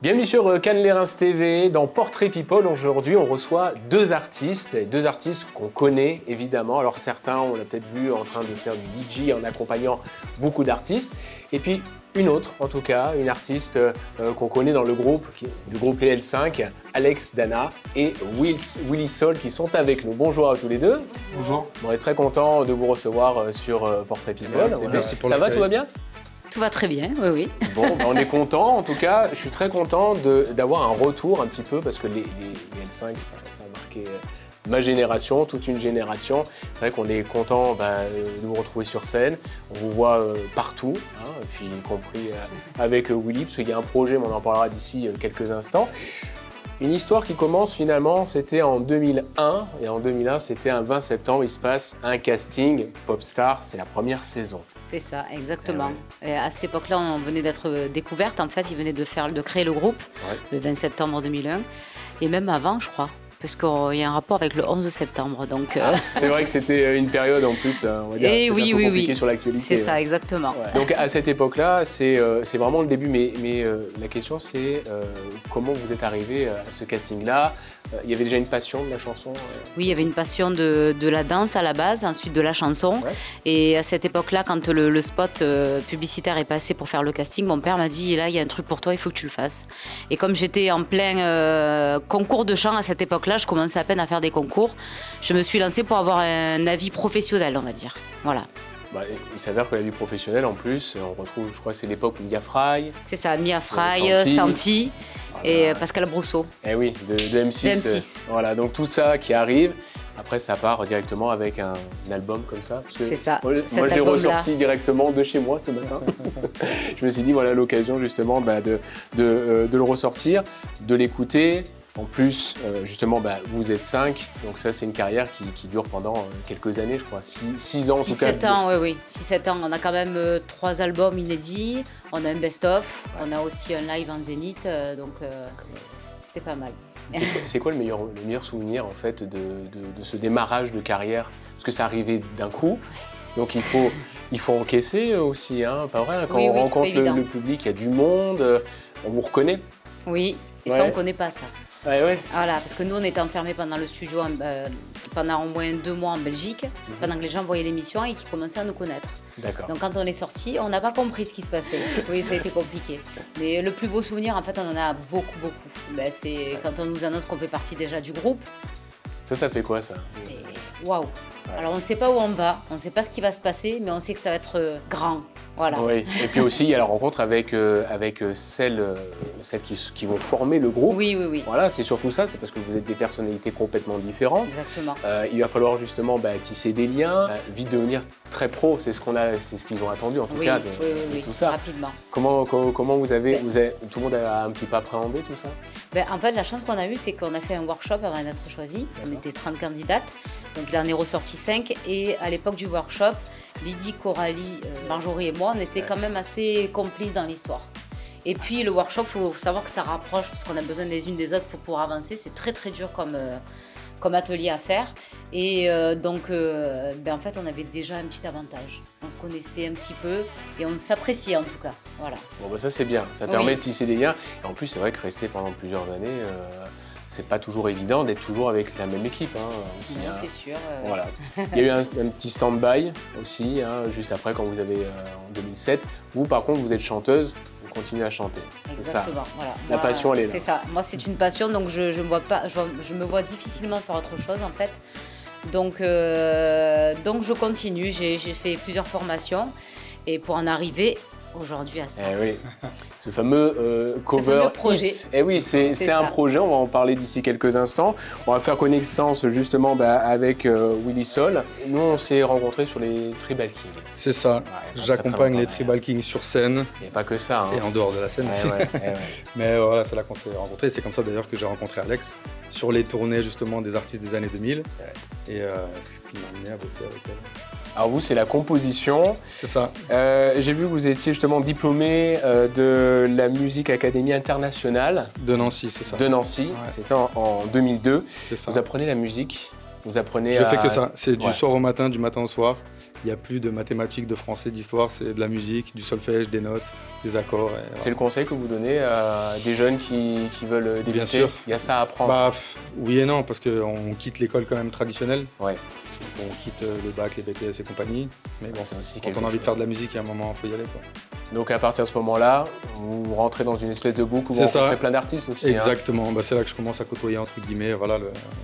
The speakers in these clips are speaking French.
Bienvenue sur Cannes les Reims TV. Dans Portrait People, aujourd'hui, on reçoit deux artistes qu'on connaît évidemment. Alors certains, on l'a peut-être vu en train de faire du DJ en accompagnant beaucoup d'artistes. Et puis une autre, en tout cas, une artiste qu'on connaît dans le groupe Les L5, Alex Dana et Willy Soul qui sont avec nous. Bonjour à tous les deux. Bonjour. On est très content de vous recevoir sur Portrait People. Merci pour ça va, tout va bien? Tout va très bien, oui. Bon, on est content. En tout cas, je suis très content d'avoir un retour un petit peu parce que les L5, ça a marqué ma génération, toute une génération. C'est vrai qu'on est content de vous retrouver sur scène. On vous voit partout, et puis y compris avec Willy, parce qu'il y a un projet, mais on en parlera d'ici quelques instants. Une histoire qui commence finalement, c'était en 2001. Et en 2001, c'était un 20 septembre, il se passe un casting Popstar, c'est la première saison. C'est ça, exactement. Et à cette époque-là, on venait d'être découverte. En fait, ils venaient de créer le groupe le 20 septembre 2001. Et même avant, je crois. Parce qu'il y a un rapport avec le 11 septembre. Donc, C'est vrai que c'était une période en plus, on va dire, et un peu compliquée sur l'actualité. C'est ça, exactement. Ouais. Donc à cette époque-là, c'est vraiment le début. Mais la question, c'est comment vous êtes arrivé à ce casting-là? Il y avait déjà une passion de la chanson? Oui, il y avait une passion de la danse à la base, ensuite de la chanson. Ouais. Et à cette époque-là, quand le spot publicitaire est passé pour faire le casting, mon père m'a dit, là, il y a un truc pour toi, il faut que tu le fasses. Et comme j'étais en plein concours de chant à cette époque-là, je commençais à peine à faire des concours, je me suis lancée pour avoir un avis professionnel, on va dire. Voilà. Il s'avère que la vie professionnelle, en plus, on retrouve, je crois que c'est l'époque où Mia Fry. C'est ça, Mia Fry, Santi et Pascal Brousseau. Eh oui, de M6. Voilà, donc tout ça qui arrive. Après, ça part directement avec un album comme ça. C'est ça. Moi, je l'ai ressorti directement de chez moi ce matin. Je me suis dit, voilà l'occasion justement de le ressortir, de l'écouter. En plus, justement, vous êtes 5, donc ça, c'est une carrière qui dure pendant quelques années, je crois, 6 ans en tout cas. 6-7 ans, oui. 6-7 ans. On a quand même 3 albums inédits, on a un best-of, on a aussi un live en zénith, donc c'était pas mal. C'est quoi le meilleur souvenir, en fait, de ce démarrage de carrière? Parce que ça arrivait d'un coup, donc il faut encaisser aussi, pas vrai? Quand on rencontre le public, il y a du monde, on vous reconnaît. Oui, et ça, on ne connaît pas ça. Ouais. Voilà, parce que nous, on était enfermés pendant le studio pendant au moins 2 mois en Belgique, pendant que les gens voyaient l'émission et qu'ils commençaient à nous connaître. D'accord. Donc quand on est sortis, on n'a pas compris ce qui se passait. Oui, ça a été compliqué. Mais le plus beau souvenir, en fait, on en a beaucoup. C'est quand on nous annonce qu'on fait partie déjà du groupe. Ça fait quoi, ça? C'est waouh. Alors on ne sait pas où on va, on ne sait pas ce qui va se passer, mais on sait que ça va être grand. Voilà. Oui. Et puis aussi, il y a la rencontre avec celles qui vont former le groupe. Oui. Voilà, c'est surtout ça, c'est parce que vous êtes des personnalités complètement différentes. Exactement. Il va falloir justement tisser des liens, vite devenir très pro, c'est ce qu'ils ont attendu en tout cas de tout ça. Rapidement. Comment tout le monde a un petit peu appréhendé tout ça? En fait, la chance qu'on a eue, c'est qu'on a fait un workshop avant d'être choisis. On était 30 candidates, donc il en est ressorti 5. Et à l'époque du workshop, Lydie, Coralie, Marjorie et moi, on était quand même assez complices dans l'histoire. Et puis le workshop, il faut savoir que ça rapproche parce qu'on a besoin des unes des autres pour pouvoir avancer. C'est très dur comme atelier à faire. Et donc, en fait, on avait déjà un petit avantage. On se connaissait un petit peu et on s'appréciait en tout cas. Voilà. Bon, ça c'est bien, ça permet de tisser des liens. Et en plus, c'est vrai que rester pendant plusieurs années, c'est pas toujours évident d'être toujours avec la même équipe. Aussi, non, c'est sûr. Voilà. Il y a eu un petit stand-by aussi, juste après, quand vous avez en 2007. Vous, par contre, vous êtes chanteuse, vous continuez à chanter. Exactement. Voilà. La passion, elle est là. C'est ça. Moi, c'est une passion, donc je me vois difficilement faire autre chose, en fait. Donc je continue. J'ai fait plusieurs formations et pour en arriver aujourd'hui à ça. Oui, ce fameux cover. Ce fameux projet. Oui, c'est un projet, on va en parler d'ici quelques instants. On va faire connaissance justement avec Willy Soul. Nous, on s'est rencontrés sur les Tribal Kings. C'est ça, j'accompagne les Tribal Kings sur scène. Il n'y a pas que ça. Et en dehors de la scène aussi. Mais voilà, c'est là qu'on s'est rencontrés. C'est comme ça d'ailleurs que j'ai rencontré Alex sur les tournées justement des artistes des années 2000. Et ce qui m'a amené à bosser avec elle. Alors vous, c'est la composition. C'est ça. J'ai vu que vous étiez justement diplômé de la Musique Académie Internationale. De Nancy, c'est ça. De Nancy, c'était en 2002. C'est ça. Vous apprenez la musique Vous apprenez Je fais que ça. C'est du soir au matin, du matin au soir. Il n'y a plus de mathématiques, de français, d'histoire. C'est de la musique, du solfège, des notes, des accords. C'est le conseil que vous donnez à des jeunes qui veulent débuter? Bien sûr. Il y a ça à apprendre. Oui et non, parce qu'on quitte l'école quand même traditionnelle. Ouais. On quitte le bac, les BTS et compagnie. Mais bon, aussi quand on a envie de faire de la musique, il y a un moment, il faut y aller, quoi. Donc à partir de ce moment-là, vous rentrez dans une espèce de boucle où vous rencontrez plein d'artistes aussi. Exactement. C'est là que je commence à côtoyer, entre guillemets,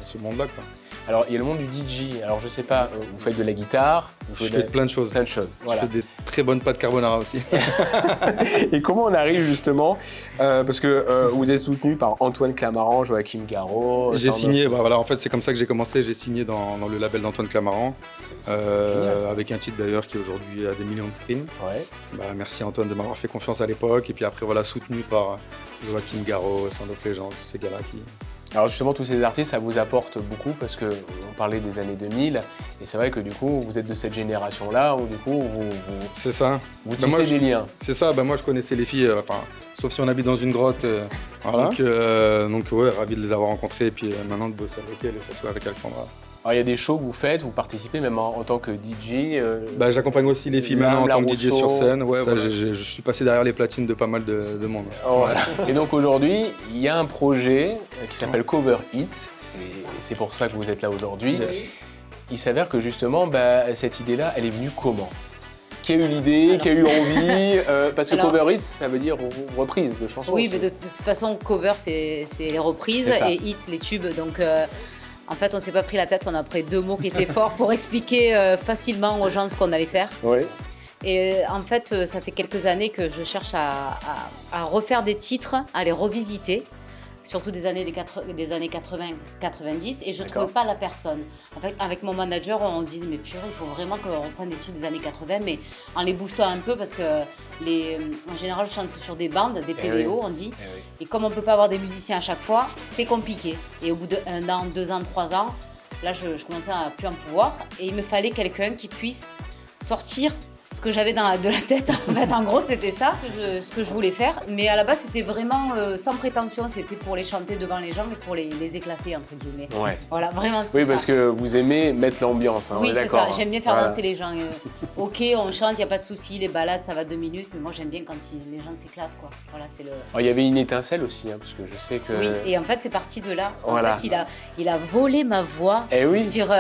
ce monde-là, quoi. Alors, il y a le monde du DJ. Alors, je sais pas, vous faites de la guitare? Je fais plein de choses. Voilà. Je fais des très bonnes pâtes carbonara aussi. Et comment on arrive justement parce que vous êtes soutenu par Antoine Clamaran, Joachim Garraud. J'ai signé, en fait, c'est comme ça que j'ai commencé. J'ai signé dans le label d'Antoine Clamaran, avec un titre d'ailleurs qui aujourd'hui a des millions de streams. Ouais. Merci Antoine de m'avoir fait confiance à l'époque. Et puis après, soutenu par Joachim Garraud, Sound of Legend, tous ces gars-là qui... Alors justement, tous ces artistes, ça vous apporte beaucoup parce qu'on parlait des années 2000 et c'est vrai que du coup, vous êtes de cette génération-là où du coup, c'est ça. Vous tissez des liens. C'est ça, moi je connaissais les filles, sauf si on habite dans une grotte. Voilà. Donc ravi de les avoir rencontrées et puis maintenant de bosser avec elles et surtout avec Alexandra. Alors il y a des shows que vous faites, vous participez même en tant que DJ. J'accompagne aussi les filles maintenant en tant que DJ sur scène. Je suis passé derrière les platines de pas mal de monde. Voilà. Et donc aujourd'hui, il y a un projet qui s'appelle Cover Hit. C'est pour ça que vous êtes là aujourd'hui. Yes. Il s'avère que justement, cette idée-là, elle est venue comment? Qui a eu l'idée, qui a eu envie parce que cover hit, ça veut dire reprise de chansons. Oui, mais de toute façon, cover, c'est les reprises et hit, les tubes. Donc, en fait, on ne s'est pas pris la tête. On a pris 2 mots qui étaient forts pour expliquer facilement aux gens ce qu'on allait faire. Oui. Et en fait, ça fait quelques années que je cherche à refaire des titres, à les revisiter. Surtout des années 80-90, et je ne trouvais pas la personne. En fait, avec mon manager, on se dit, mais purée, il faut vraiment qu'on reprenne des trucs des années 80, mais en les boostant un peu, parce que en général, je chante sur des bandes, des PDO, on dit, et comme on ne peut pas avoir des musiciens à chaque fois, c'est compliqué. Et au bout d'1 an, 2 ans, 3 ans, là, je commençais à plus en pouvoir, et il me fallait quelqu'un qui puisse sortir ce que j'avais de la tête. En fait, en gros, c'était ça, ce que je voulais faire. Mais à la base, c'était vraiment sans prétention. C'était pour les chanter devant les gens et pour les éclater, entre guillemets. Ouais. Voilà, vraiment, c'est ça. Oui, parce que vous aimez mettre l'ambiance, oui, c'est ça. J'aime bien faire danser les gens. Ok, on chante, il n'y a pas de souci. Les balades, ça va 2 minutes. Mais moi, j'aime bien quand les gens s'éclatent, quoi. Voilà, c'est le... Il y avait une étincelle aussi, parce que je sais que... Oui, et en fait, c'est parti de là. En fait, il a volé ma voix sur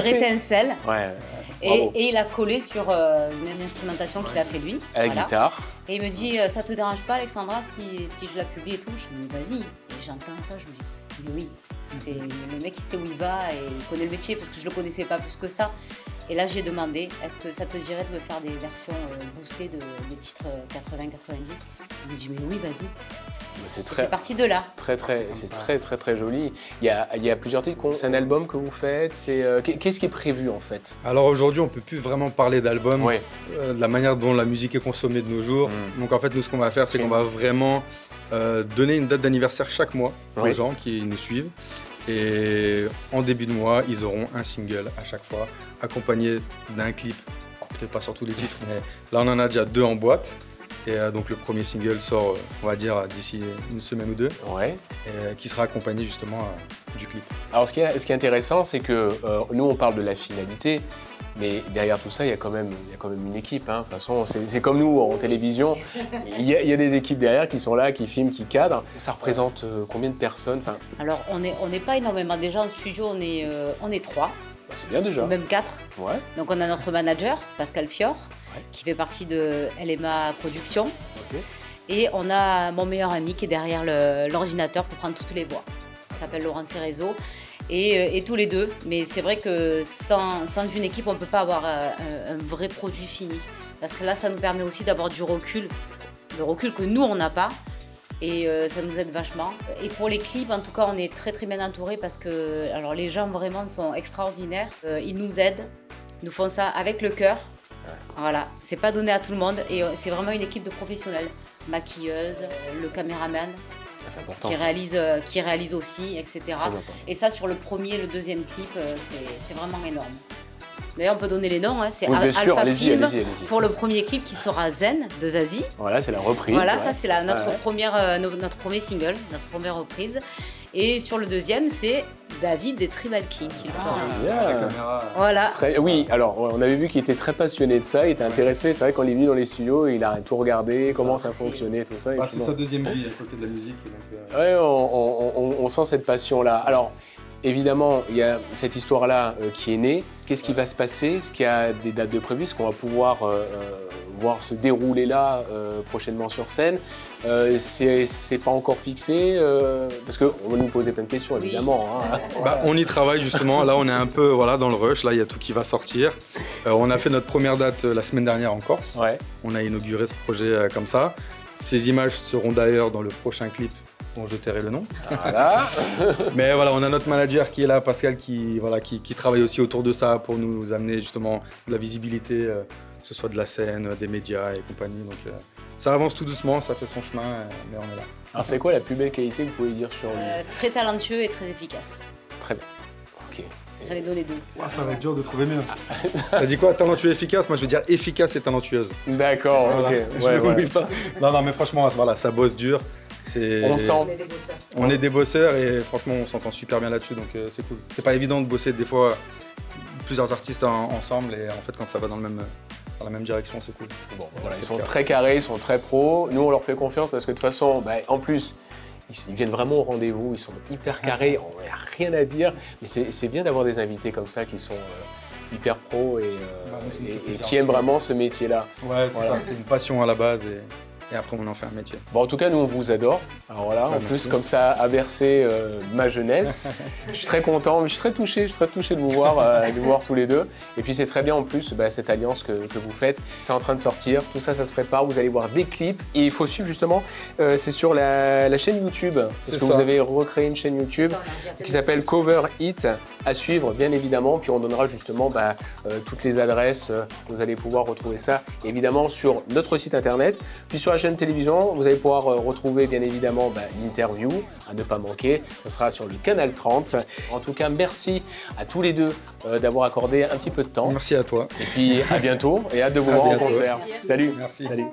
étincelle. Ouais. Et il a collé sur une instrumentation qu'il a fait lui. À la guitare. Et il me dit, ça te dérange pas, Alexandra, si je la publie et tout? Je me dis, vas-y. Et j'entends ça, je me dis, oui. C'est le mec, il sait où il va et il connaît le métier parce que je le connaissais pas plus que ça. Et là, j'ai demandé, est-ce que ça te dirait de me faire des versions boostées des titres 80-90? Il me dit, mais oui, vas-y. C'est parti de là. C'est très joli. Il y a plusieurs titres. C'est un album que vous faites. Qu'est-ce qui est prévu en fait? Alors aujourd'hui, on ne peut plus vraiment parler d'album, de la manière dont la musique est consommée de nos jours. Donc en fait, nous, ce qu'on va faire, c'est qu'on va vraiment donner une date d'anniversaire chaque mois aux gens qui nous suivent. Et en début de mois, ils auront un single à chaque fois, accompagné d'un clip. Peut-être pas sur tous les titres, mais là, on en a déjà 2 en boîte. Et donc le premier single sort, on va dire, d'ici 1 semaine ou 2, qui sera accompagné justement du clip. Alors ce qui est intéressant, c'est que nous on parle de la finalité, mais derrière tout ça, il y a quand même une équipe. Hein. De toute façon, c'est comme nous en télévision, il y a des équipes derrière qui sont là, qui filment, qui cadrent. Ça représente combien de personnes? Alors on n'est pas énormément. Déjà en studio, on est 3. C'est bien déjà. Même 4. Ouais. Donc on a notre manager, Pascal Fior, qui fait partie de LMA Production. Okay. Et on a mon meilleur ami qui est derrière l'ordinateur pour prendre toutes les voix. Il s'appelle Laurent Cerezo. Et tous les deux. Mais c'est vrai que sans une équipe, on ne peut pas avoir un vrai produit fini. Parce que là, ça nous permet aussi d'avoir du recul. Le recul que nous, on n'a pas. Et ça nous aide vachement. Et pour les clips, en tout cas, on est très bien entourés parce que alors, les gens vraiment sont extraordinaires. Ils nous aident, nous font ça avec le cœur. Voilà, c'est pas donné à tout le monde et c'est vraiment une équipe de professionnels. Maquilleuse, le caméraman qui réalise aussi, etc. Et ça, sur le premier et le deuxième clip, c'est vraiment énorme. D'ailleurs, on peut donner les noms. Hein. C'est bien sûr, Alpha allez-y, Film allez-y. pour le premier clip qui sera Zen de Zazie. Voilà, c'est la reprise. Voilà, ça c'est notre premier single, notre première reprise. Et sur le deuxième, c'est David des Tribal Kings qui le fera. Voilà. Oui, alors on avait vu qu'il était très passionné de ça, il était intéressé. C'est vrai qu'on l'a vu dans les studios, il a tout regardé, comment ça fonctionnait, tout ça. C'est sa deuxième vie à côté de la musique. Ouais, on sent cette passion-là. Alors, évidemment, il y a cette histoire-là qui est née. Qu'est-ce qui va se passer? Est-ce qu'il y a des dates de prévues? Est-ce qu'on va pouvoir voir se dérouler là prochainement sur scène? C'est pas encore fixé parce qu'on va nous poser plein de questions, évidemment. Hein. On y travaille justement. Là, on est un peu dans le rush. Là, il y a tout qui va sortir. On a fait notre première date la semaine dernière en Corse. Ouais. On a inauguré ce projet comme ça. Ces images seront d'ailleurs dans le prochain clip dont je tairai le nom. Voilà. Mais voilà, on a notre manager qui est là, Pascal, qui travaille aussi autour de ça pour nous amener justement de la visibilité, que ce soit de la scène, des médias et compagnie. Donc ça avance tout doucement, ça fait son chemin, mais on est là. Alors c'est quoi la plus belle qualité que vous pouvez dire sur lui? Très talentueux et très efficace. Très bien. Ok. J'en ai donné 2. Ça va être dur de trouver mieux. T'as dit quoi? Talentueux, efficace? Moi je veux dire efficace et talentueuse. D'accord, voilà. ok. Je me mouille pas. Non, mais franchement, voilà, ça bosse dur. On sent. On est des bosseurs et franchement on s'entend super bien là-dessus, donc c'est cool. C'est pas évident de bosser des fois plusieurs artistes ensemble et en fait quand ça va dans la même direction, c'est cool. Bon, voilà, ils sont très carrés, ils sont très pros. Nous on leur fait confiance parce que de toute façon, en plus, ils viennent vraiment au rendez-vous, ils sont hyper carrés, on n'a rien à dire. Mais c'est bien d'avoir des invités comme ça qui sont hyper pros et qui aiment vraiment ce métier-là. Ouais, c'est ça, c'est une passion à la base et après on en fait un métier. Bon, en tout cas, nous on vous adore. Alors voilà, en plus comme ça a bercé ma jeunesse. Je suis très content, je suis très touché de vous voir, tous les deux. Et puis c'est très bien en plus cette alliance que vous faites. C'est en train de sortir, tout ça, ça se prépare. Vous allez voir des clips et il faut suivre justement. C'est sur la chaîne YouTube parce que vous avez recréé une chaîne YouTube qui s'appelle Cover It à suivre bien évidemment. Puis on donnera justement toutes les adresses. Vous allez pouvoir retrouver ça évidemment sur notre site internet, puis sur la chaîne télévision, vous allez pouvoir retrouver bien évidemment l'interview à ne pas manquer. Ça sera sur le canal 30. En tout cas, merci à tous les deux d'avoir accordé un petit peu de temps. Merci à toi. Et puis à bientôt et hâte de vous voir en concert. Salut. Merci. Salut.